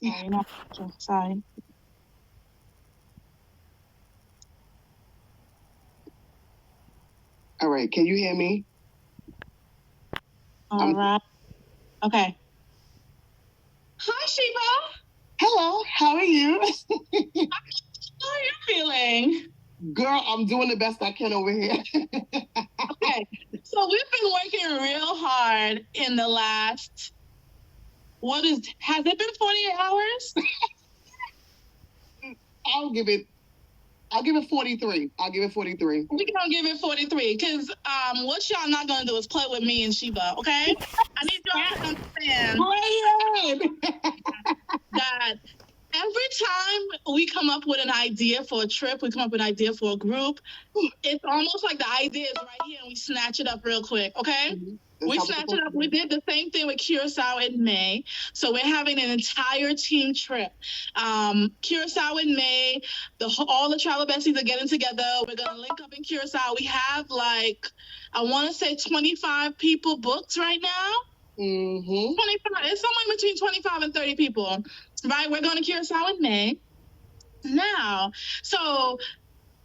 Sorry, not sorry. All right, can you hear me? All right. Okay. Hi, Sheba. Hello, how are you? How are you feeling? Girl, I'm doing the best I can over here. Okay. So we've been working real hard in the last, has it been 48 hours? I'll give it 43. I'll give it 43. We're gonna give it 43 because what y'all not gonna do is play with me and Sheba, okay? I need y'all to understand that every time we come up with an idea for a trip, we come up with an idea for a group, it's almost like the idea is right here and we snatch it up real quick, okay? Mm-hmm. We snatched it up. We did the same thing with Curacao in May. So we're having an entire team trip. Curacao in May, all the travel besties are getting together. We're going to link up in Curacao. We have I want to say 25 people booked right now. Mm-hmm. 25. It's somewhere between 25 and 30 people, right? We're going to Curacao in May. Now, so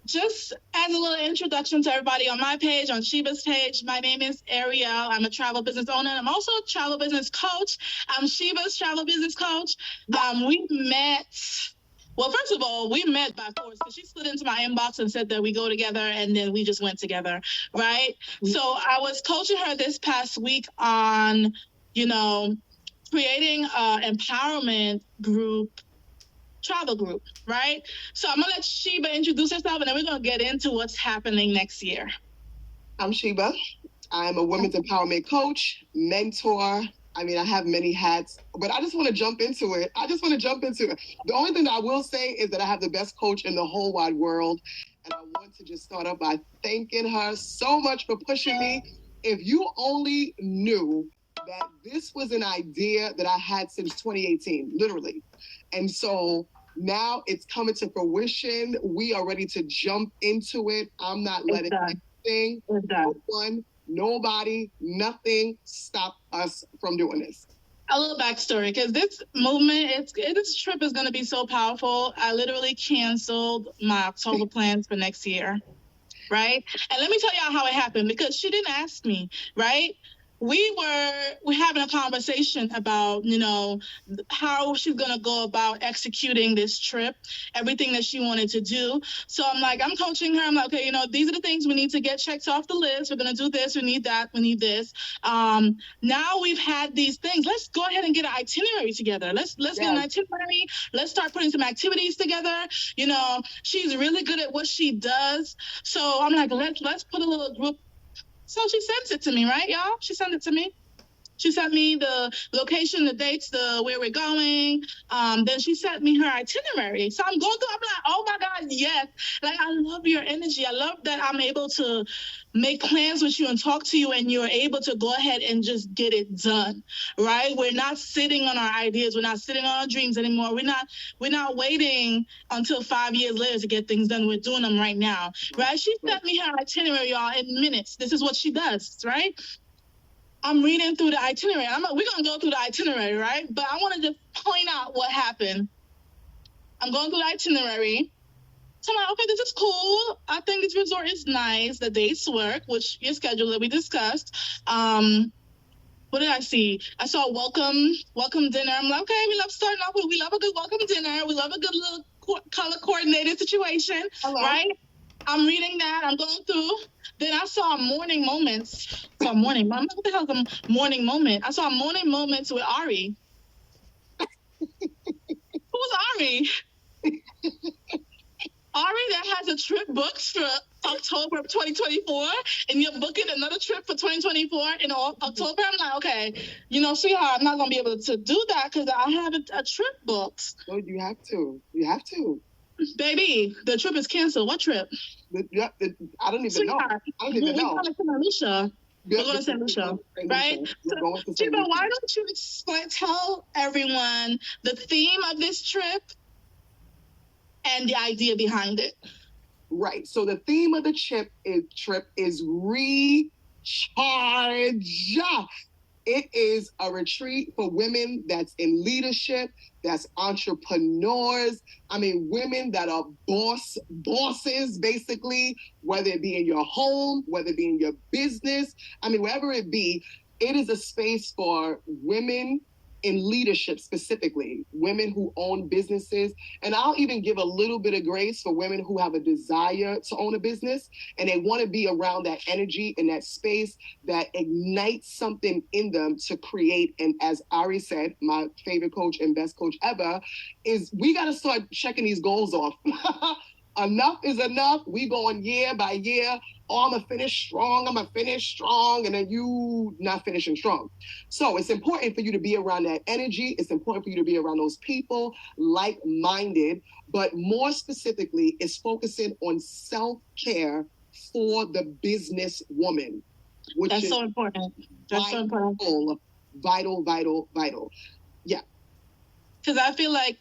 just as a little introduction to everybody on my page, on Sheba's page, my name is Ariel. I'm a travel business owner. I'm also a travel business coach. I'm Sheba's travel business coach. We met, well, first of all, we met by force because she slid into my inbox and said that we go together, and then we just went together, right? Mm-hmm. So I was coaching her this past week on, creating an empowerment group, travel group, right? So I'm gonna let Sheba introduce herself, and then we're gonna get into what's happening next year. I'm Sheba. I'm a women's empowerment coach, mentor. I mean, I have many hats, but I just want to jump into it. The only thing that I will say is that I have the best coach in the whole wide world, and I want to just start off by thanking her so much for pushing me. If you only knew that this was an idea that I had since 2018, literally. And so now it's coming to fruition. We are ready to jump into it. I'm not letting anything, no one, nobody, nothing stop us from doing this. A little backstory, because this movement, this trip is going to be so powerful. I literally canceled my October plans for next year, right? And let me tell y'all how it happened, because she didn't ask me, right? We're having a conversation about, how she's going to go about executing this trip, everything that she wanted to do. So I'm coaching her. I'm like, okay, these are the things we need to get checked off the list. We're going to do this. We need that. We need this. Now we've had these things. Let's go ahead and get an itinerary together. Let's get an itinerary. Let's start putting some activities together. She's really good at what she does. So I'm like, let's put a little group. So she sends it to me, right, y'all? She sent it to me. She sent me the location, the dates, where we're going. Then she sent me her itinerary. So I'm going through, I'm like, oh my God, yes. I love your energy. I love that I'm able to make plans with you and talk to you, and you're able to go ahead and just get it done, right? We're not sitting on our ideas. We're not sitting on our dreams anymore. We're not waiting until 5 years later to get things done. We're doing them right now, right? She sent me her itinerary, y'all, in minutes. This is what she does, right? I'm reading through the itinerary. We're going to go through the itinerary, right? But I want to just point out what happened. I'm going through the itinerary. So I'm like, okay, this is cool. I think this resort is nice. The dates work, which your schedule that we discussed. What did I see? I saw welcome dinner. I'm like, okay, we love starting off we love a good welcome dinner. We love a good little color coordinated situation, right? I'm reading that. I'm going through. Then I saw morning moments. What the hell is a morning moment? I saw morning moments with Ari. Who's Ari? Ari that has a trip booked for October of 2024, and you're booking another trip for 2024 in October. I'm like, okay, sweetheart, I'm not going to be able to do that because I have a trip booked. No, you have to. You have to. Baby, the trip is canceled. What trip? I don't even know. I don't even know. We're going to St. Lucia. We're going to St. Lucia, right? Sheba, why don't you tell everyone the theme of this trip and the idea behind it? Right. So the theme of the trip is recharge. It is a retreat for women that's in leadership, that's entrepreneurs. I mean, women that are bosses, basically, whether it be in your home, whether it be in your business. I mean, wherever it be, it is a space for women in leadership, specifically women who own businesses. And I'll even give a little bit of grace for women who have a desire to own a business and they want to be around that energy in that space that ignites something in them to create. And as Ari said, my favorite coach and best coach ever, is we got to start checking these goals off. Enough is enough. We going year by year. Oh, I'm going to finish strong. And then you not finishing strong. So it's important for you to be around that energy. It's important for you to be around those people, like-minded, but more specifically, it's focusing on self-care for the business woman. Which That's so important. That's so important. Vital. Yeah. Because I feel like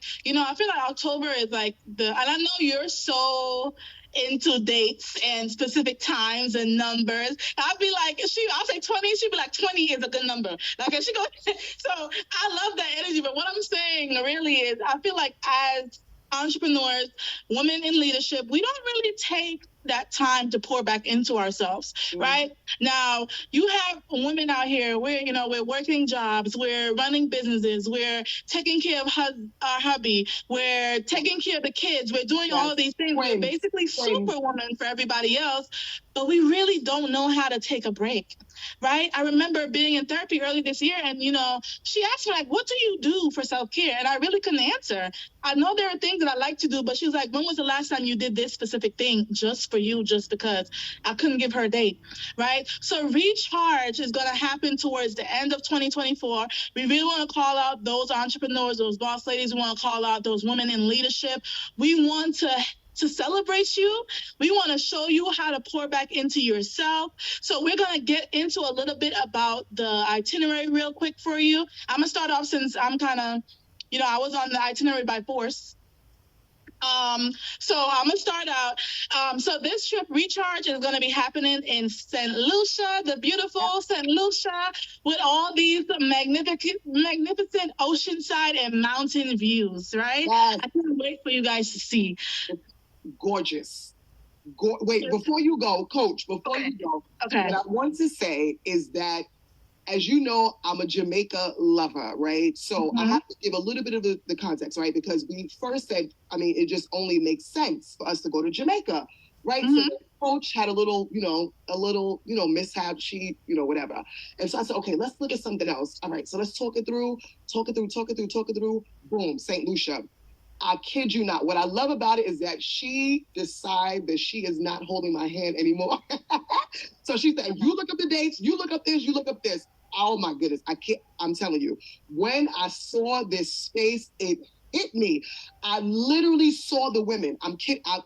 October is like and I know you're so into dates and specific times and numbers. I'll be like, I'll say 20, she'll be like, 20 is a good number. Like, and she goes, so I love that energy. But what I'm saying really is, I feel like as entrepreneurs, women in leadership, we don't really take that time to pour back into ourselves, right? Now, you have women out here, we're working jobs, we're running businesses, we're taking care of our hubby, we're taking care of the kids, we're doing all of these things. We're basically superwoman for everybody else, but we really don't know how to take a break, right? I remember being in therapy early this year, and, she asked me, like, what do you do for self-care? And I really couldn't answer. I know there are things that I like to do, but she was like, when was the last time you did this specific thing just for you, just because? I couldn't give her a date, right? So recharge is going to happen towards the end of 2024. We really want to call out those entrepreneurs, those boss ladies. We want to call out those women in leadership. We want to celebrate you. We want to show you how to pour back into yourself. So we're going to get into a little bit about the itinerary real quick for you. I'm going to start off, since I'm kind of, I was on the itinerary by force. So I'm going to start out. So this trip, Recharge, is going to be happening in St. Lucia, the beautiful St. Lucia, with all these magnificent oceanside and mountain views, right? Yes. I can't wait for you guys to see. Gorgeous. Wait, before you go, Coach, what I want to say is that, as you know, I'm a Jamaica lover, right? So I have to give a little bit of the context, right? Because we first said, it just only makes sense for us to go to Jamaica, right? So the coach had a little mishap, whatever. And so I said, okay, let's look at something else. All right, so let's talk it through. Boom, St. Lucia. I kid you not. What I love about it is that she decided that she is not holding my hand anymore. So she said, you look up the dates, you look up this, you look up this. Oh my goodness. I'm telling you, when I saw this space, it hit me. I literally saw the women. I'm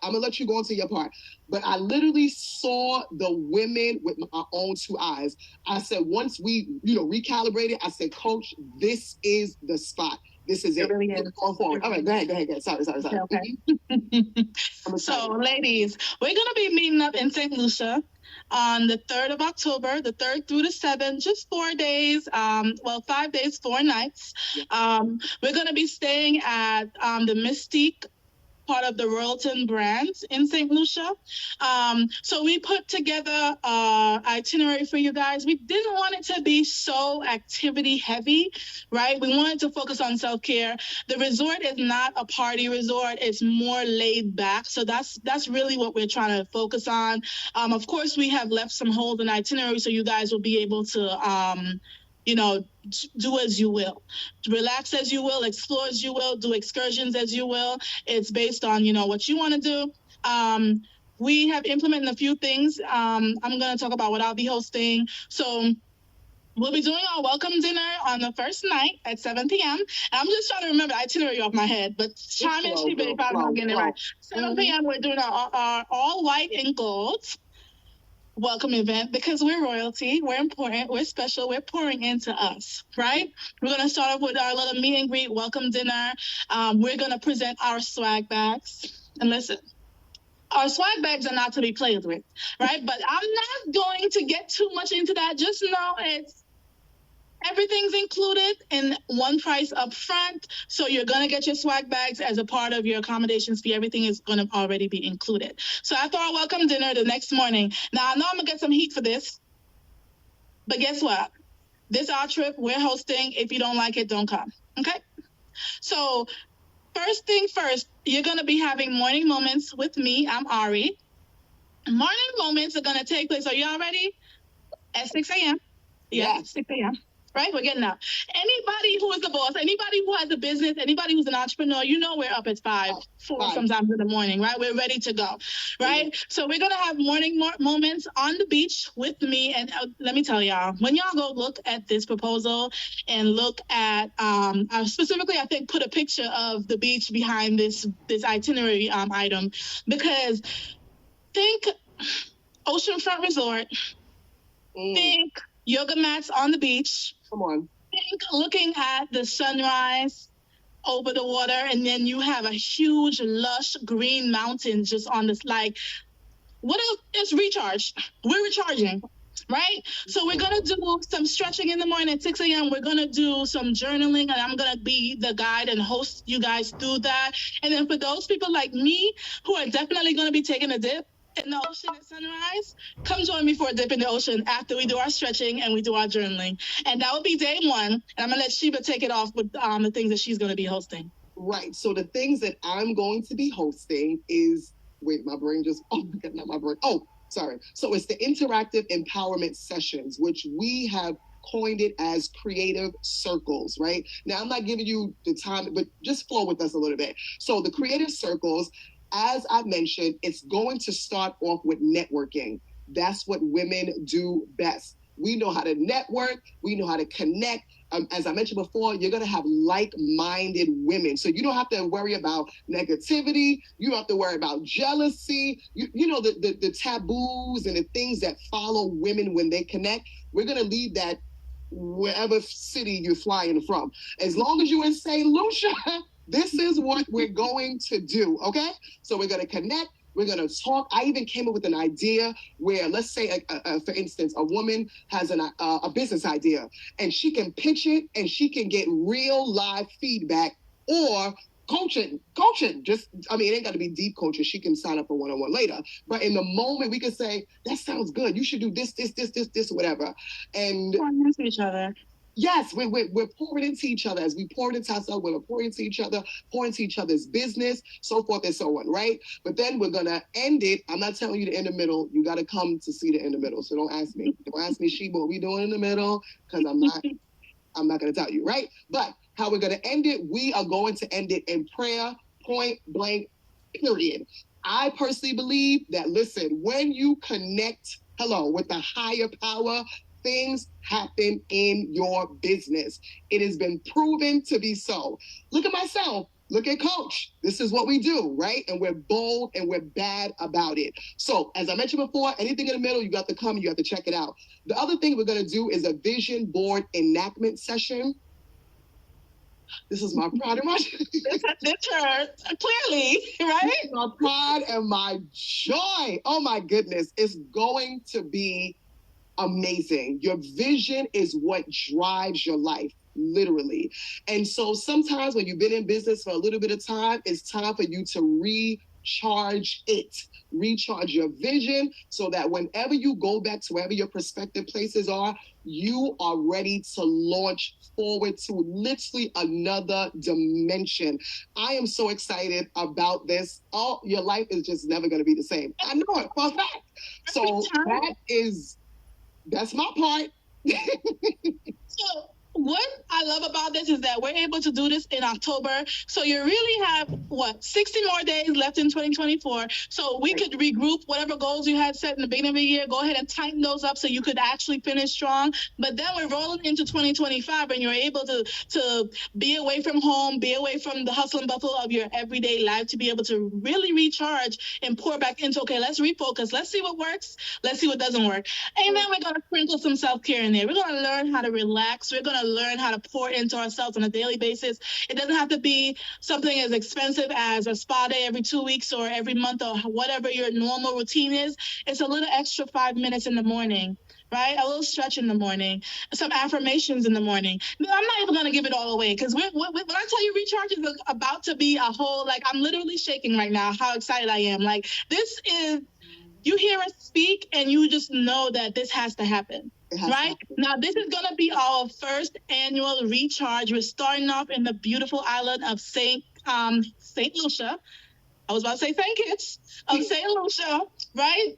gonna let you go into your part, but I literally saw the women with my own two eyes. I said, once we, recalibrated, I said, Coach, this is the spot. This is it. Really is. Going forward. All right, go ahead. Sorry. Okay. So, ladies, we're going to be meeting up in St. Lucia on the 3rd of October, the 3rd through the 7th, just 4 days, 5 days, 4 nights. We're going to be staying at the Mystique, part of the Royalton brands in St. Lucia. So we put together an itinerary for you guys. We didn't want it to be so activity heavy, right? We wanted to focus on self-care. The resort is not a party resort. It's more laid back. So that's really what we're trying to focus on. Of course, we have left some holes in the itinerary so you guys will be able to do as you will, relax as you will, explore as you will, do excursions as you will. It's based on, what you want to do. We have implemented a few things. I'm going to talk about what I'll be hosting. So we'll be doing our welcome dinner on the first night at 7 p.m. I'm just trying to remember the itinerary off my head, but chime in, Sheba, if I'm not getting it right. 7 p.m. we're doing our all white and gold welcome event, because we're royalty, we're important, we're special, we're pouring into us, right? We're going to start off with our little meet and greet welcome dinner. We're going to present our swag bags. And listen, our swag bags are not to be played with, right? But I'm not going to get too much into that. Just know Everything's included in one price up front. So you're going to get your swag bags as a part of your accommodations fee. Everything is going to already be included. So after our welcome dinner the next morning, now I know I'm going to get some heat for this, but guess what? This our trip. We're hosting. If you don't like it, don't come. Okay? So first thing first, you're going to be having morning moments with me. I'm Ari. Morning moments are going to take place. Are y'all ready? At 6 a.m. Yeah, 6 a.m. Right? We're getting up. Anybody who is the boss, anybody who has a business, anybody who's an entrepreneur, you know we're up at 5, 4 sometimes in the morning, right? We're ready to go, right? Mm-hmm. So we're going to have morning moments on the beach with me. And let me tell y'all, when y'all go look at this proposal and look at, specifically, I think, put a picture of the beach behind this itinerary item, because think oceanfront resort, think yoga mats on the beach. Come on. Think looking at the sunrise over the water, and then you have a huge, lush green mountain just on this, like, what else? It's recharge. We're recharging, right? So we're going to do some stretching in the morning at 6 a.m. We're going to do some journaling, and I'm going to be the guide and host you guys through that. And then for those people like me who are definitely going to be taking a dip in the ocean at sunrise, come join me for a dip in the ocean after we do our stretching and we do our journaling. And that will be day 1. And I'm going to let Sheba take it off with the things that she's going to be hosting. Right. So the things that I'm going to be hosting is, wait, my brain just, oh my God, not my brain. Oh, sorry. So it's the interactive empowerment sessions, which we have coined it as creative circles, right? Now, I'm not giving you the time, but just flow with us a little bit. So the creative circles, as I mentioned, it's going to start off with networking. That's what women do best. We know how to network. We know how to connect. As I mentioned before, you're going to have like-minded women. So you don't have to worry about negativity. You don't have to worry about jealousy. You know, the taboos and the things that follow women when they connect. We're going to leave that wherever city you're flying from. As long as you're in St. Lucia, this is what we're going to do, okay? So we're going to connect. We're going to talk. I even came up with an idea where, let's say, for instance, a woman has a business idea, and she can pitch it, and she can get real live feedback or coaching. Just, I mean, it ain't got to be deep coaching. She can sign up for one-on-one later. But in the moment, we can say, that sounds good. You should do this, whatever. And to each other. Yes, we're pouring into each other. As we pour into ourselves, we're pouring into each other, pouring into each other's business, so forth and so on, right? But then we're going to end it. I'm not telling you to end the middle. You got to come to see the in the middle. So don't ask me. Don't ask me, Sheba, what we doing in the middle? Because I'm not going to tell you, right? But how we're going to end it, we are going to end it in prayer, point blank, period. I personally believe that, listen, when you connect, with the higher power, things happen in your business. It has been proven to be so. Look at myself. Look at Coach. This is what we do, right? And we're bold and we're bad about it. So as I mentioned before, anything in the middle, you got to come, you have to check it out. The other thing we're going to do is a vision board enactment session. This is my pride and my clearly, right? My pride and my joy. Oh my goodness. It's going to be amazing. Your vision is what drives your life, literally. And so sometimes when you've been in business for a little bit of time, it's time for you to recharge your vision, so that whenever you go back to wherever your prospective places are, you are ready to launch forward to literally another dimension. I am so excited about this. Oh, your life is just never going to be the same. I know it for a fact. So that's my part. So what I love about this is that we're able to do this in October. So you really have, 60 more days left in 2024. So we could regroup whatever goals you had set in the beginning of the year, go ahead and tighten those up so you could actually finish strong. But then we're rolling into 2025, and you're able to be away from home, be away from the hustle and bustle of your everyday life, to be able to really recharge and pour back into, okay, let's refocus. Let's see what works. Let's see what doesn't work. And then we're going to sprinkle some self-care in there. We're going to learn how to relax. We're going to learn how to pour into ourselves on a daily basis. It doesn't have to be something as expensive as a spa day every 2 weeks or every month or whatever your normal routine is. It's a little extra 5 minutes in the morning right? A little stretch in the morning, some affirmations in the morning. No, I'm not even going to give it all away because when I tell you recharge is about to be a whole, like, I'm literally shaking right now how excited I am. Like, this is, you hear us speak and you just know that this has to happen. Right? Now, this is going to be our first annual recharge. We're starting off in the beautiful island of Saint Lucia. I was about to say St. Kitts of St. Lucia, right?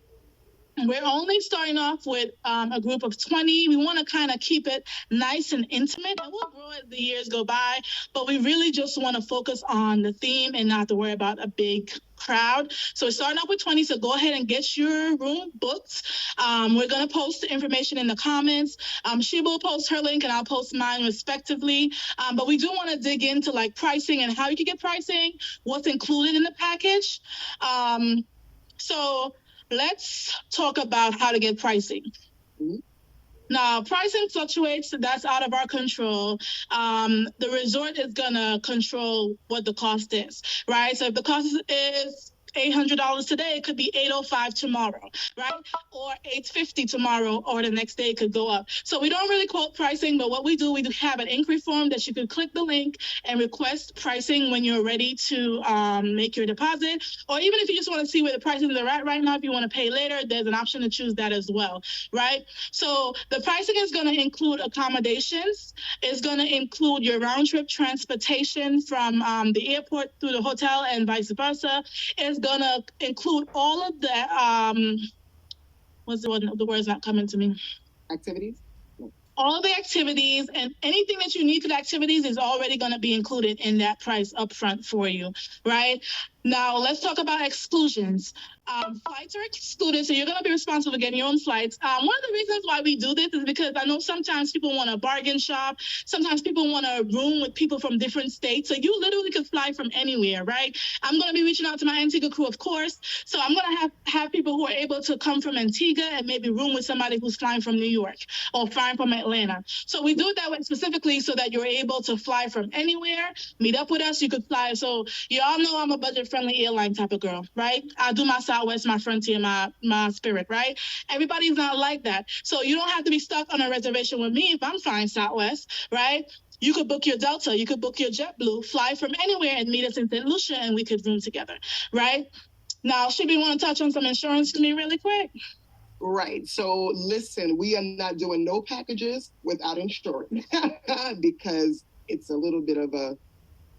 We're only starting off with a group of 20. We want to kind of keep it nice and intimate, and we'll grow as the years go by. But we really just want to focus on the theme and not have to worry about a big crowd. So we're starting off with 20. So go ahead and get your room booked. We're going to post the information in the comments. Sheba will post her link, and I'll post mine respectively. But we do want to dig into like pricing and how you can get pricing, what's included in the package. So let's talk about how to get pricing. Mm-hmm. Now, pricing fluctuates. That's out of our control. The resort is going to control what the cost is, right? So if the cost is $800 today, it could be $805 tomorrow, right? Or $850 tomorrow, or the next day it could go up. So we don't really quote pricing, but what we do have an inquiry form that you can click the link and request pricing when you're ready to make your deposit. Or even if you just want to see where the prices are at right now, if you want to pay later, there's an option to choose that as well, right? So the pricing is going to include accommodations. It's going to include your round trip transportation from the airport through the hotel and vice versa. It's going to include all of the, what's the word's not coming to me? Activities? All the activities and anything that you need for the activities is already going to be included in that price upfront for you, right? Now, let's talk about exclusions. Flights are excluded, so you're going to be responsible for getting your own flights. One of the reasons why we do this is because I know sometimes people want to bargain shop. Sometimes people want to room with people from different states. So you literally could fly from anywhere, right? I'm going to be reaching out to my Antigua crew, of course. So I'm going to have people who are able to come from Antigua and maybe room with somebody who's flying from New York or flying from Atlanta. So we do it that way specifically so that you're able to fly from anywhere, meet up with us. You could fly. So you all know I'm a budget-friendly airline type of girl, right? I do my Southwest, my Frontier, my Spirit, right? Everybody's not like that. So you don't have to be stuck on a reservation with me if I'm flying Southwest, right? You could book your Delta, you could book your JetBlue, fly from anywhere and meet us in St. Lucia and we could room together, right? Now, should we want to touch on some insurance to me really quick? Right. So listen, we are not doing no packages without insurance because it's a little bit of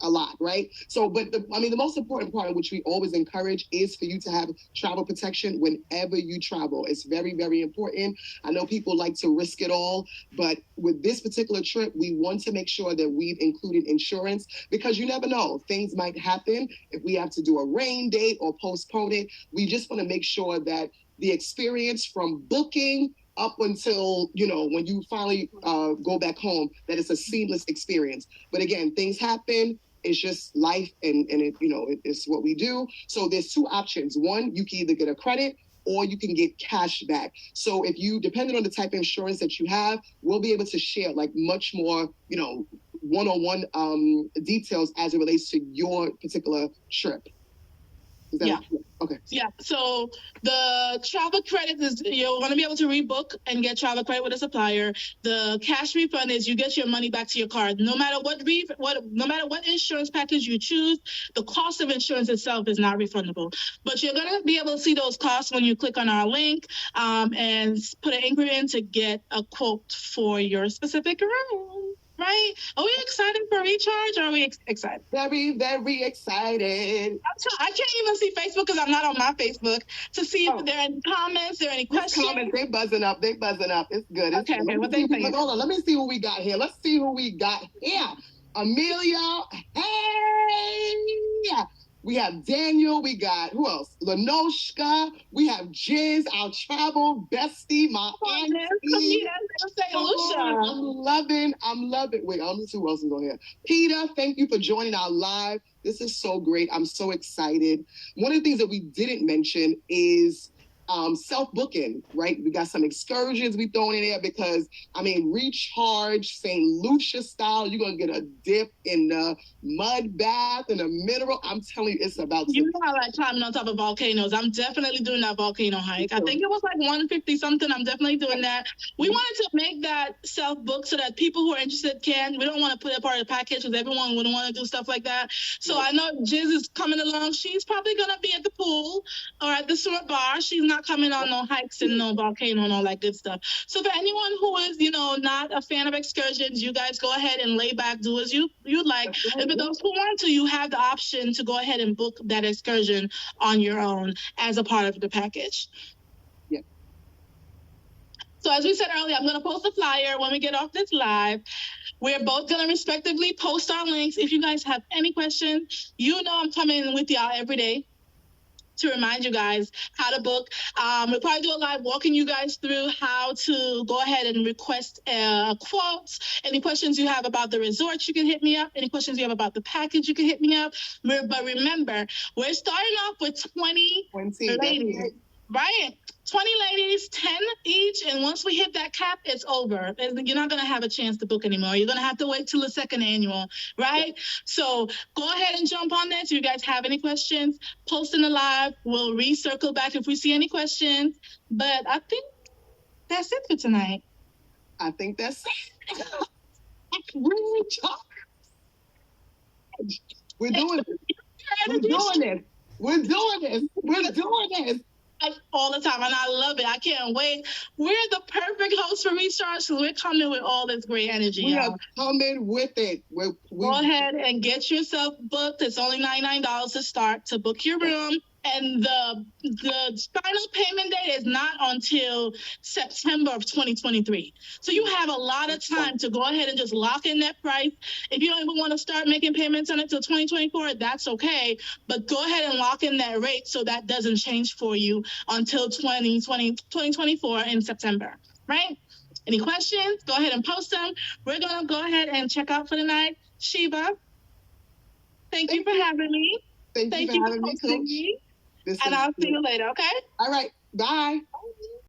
a lot, right? So, but the most important part, which we always encourage, is for you to have travel protection whenever you travel. It's very, very important. I know people like to risk it all, but with this particular trip, we want to make sure that we've included insurance because you never know. Things might happen if we have to do a rain date or postpone it. We just want to make sure that the experience from booking up until, when you finally go back home, that it's a seamless experience. But again, things happen. It's just life and it's what we do. So there's two options. One, you can either get a credit or you can get cash back. So if you, depending on the type of insurance that you have, we'll be able to share like much more, one-on-one details as it relates to your particular trip. Yeah. Okay. Yeah. So the travel credit is you're going to be able to rebook and get travel credit with a supplier. The cash refund is you get your money back to your card. No matter what insurance package you choose, the cost of insurance itself is not refundable. But you're going to be able to see those costs when you click on our link and put an inquiry in to get a quote for your specific room. Right? Are we excited for recharge or are we excited? Very, very excited. I can't even see Facebook because I'm not on my Facebook to see if there are any comments, there are any questions. Comments, they buzzing up. It's good. Okay, what they think? Hold on, let me see who we got here. Let's see who we got here. Amelia, hey! We have Daniel. We got, who else? Lenoshka. We have Jiz, our travel bestie, my auntie. I'm loving. Wait, let me see who else is on here. Peter, thank you for joining our live. This is so great. I'm so excited. One of the things that we didn't mention is self-booking, right? We got some excursions we throwing in there because, I mean, recharge, St. Lucia style. You're going to get a dip in the mud bath and a mineral. I'm telling you, it's about to. You know I like climbing on top of volcanoes. I'm definitely doing that volcano hike. I think it was like 150 something. I'm definitely doing that. We wanted to make that self-book so that people who are interested can. We don't want to put it part of the package because everyone wouldn't want to do stuff like that. So I know Jiz is coming along. She's probably going to be at the pool or at the sword bar. She's not coming on no hikes and no volcano and all that good stuff. So for anyone who is, not a fan of excursions, you guys go ahead and lay back, do as you'd like. And for those who want to, you have the option to go ahead and book that excursion on your own as a part of the package. Yeah. So as we said earlier, I'm going to post a flyer when we get off this live. We're both going to respectively post our links. If you guys have any questions, I'm coming with y'all every day to remind you guys how to book. We'll probably do a live walking you guys through how to go ahead and request quotes. Any questions you have about the resort, you can hit me up. Any questions you have about the package, you can hit me up. But remember, we're starting off with 20 ladies, right? 20 ladies, 10 each, and once we hit that cap, it's over. You're not going to have a chance to book anymore. You're going to have to wait till the second annual, right? So go ahead and jump on that. If you guys have any questions, post in the live. We'll recircle back if we see any questions. But I think that's it for tonight. I think that's it. We're doing this. We're doing this. We're doing this. We're doing this. All the time, and I love it. I can't wait. We're the perfect host for Recharge, so we're coming with all this great energy. We are coming with it. Go ahead and get yourself booked. It's only $99 to start to book your room. And the final payment date is not until September of 2023. So you have a lot of time to go ahead and just lock in that price. If you don't even want to start making payments on it until 2024, that's okay. But go ahead and lock in that rate so that doesn't change for you until 2024 in September, right? Any questions? Go ahead and post them. We're going to go ahead and check out for the night. Sheba, thank you for having me. Thank you for having me, Coach. And I'll see you later, okay? All right. Bye.